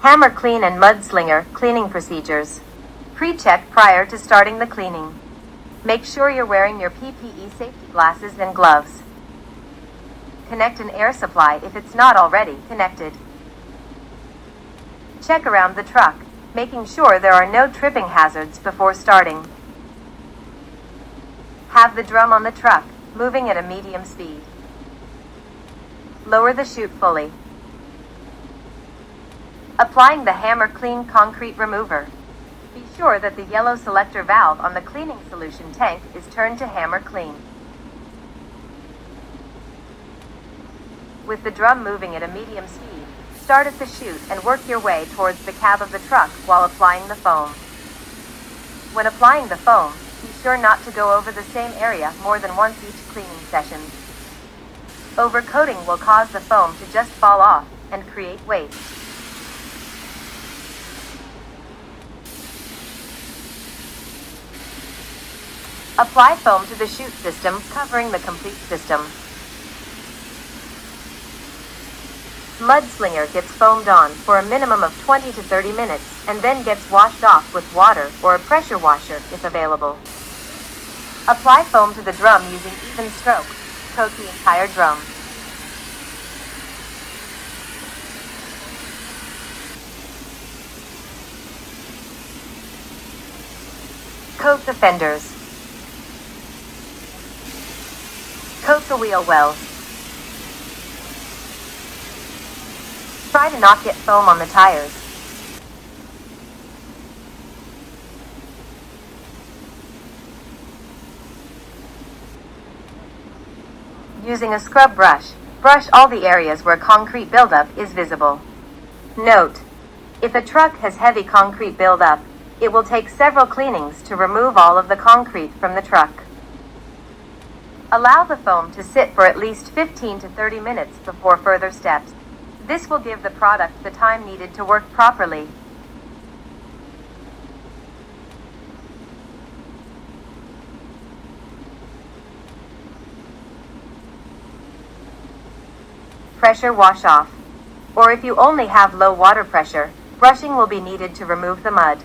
Hammer clean and mud slinger cleaning procedures. Pre-check prior to starting the cleaning. Make sure you're wearing your PPE safety glasses and gloves. Connect an air supply if it's not already connected. Check around the truck, making sure there are no tripping hazards before starting. Have the drum on the truck, moving at a medium speed. Lower the chute fully. Applying the Hammer Clean concrete remover. Be sure that the yellow selector valve on the cleaning solution tank is turned to Hammer Clean. With the drum moving at a medium speed, start at the chute and work your way towards the cab of the truck while applying the foam. When applying the foam, be sure not to go over the same area more than once each cleaning session. Overcoating will cause the foam to just fall off and create waste. Apply foam to the chute system, covering the complete system. Mud slinger gets foamed on for a minimum of 20 to 30 minutes and then gets washed off with water or a pressure washer if available. Apply foam to the drum using even strokes. Coat the entire drum. Coat the fenders. Coat the wheel wells. Try to not get foam on the tires. Using a scrub brush, brush all the areas where concrete buildup is visible. Note: if a truck has heavy concrete buildup, it will take several cleanings to remove all of the concrete from the truck. Allow the foam to sit for at least 15 to 30 minutes before further steps. This will give the product the time needed to work properly. Pressure wash off. Or if you only have low water pressure, brushing will be needed to remove the mud.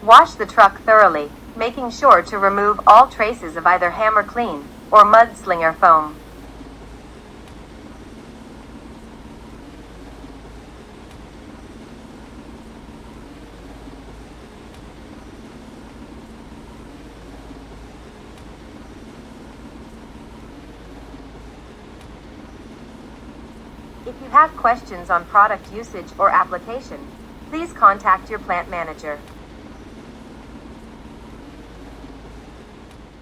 Wash the truck thoroughly, making sure to remove all traces of either Hammer Clean or mud slinger foam. If you have questions on product usage or application, please contact your plant manager.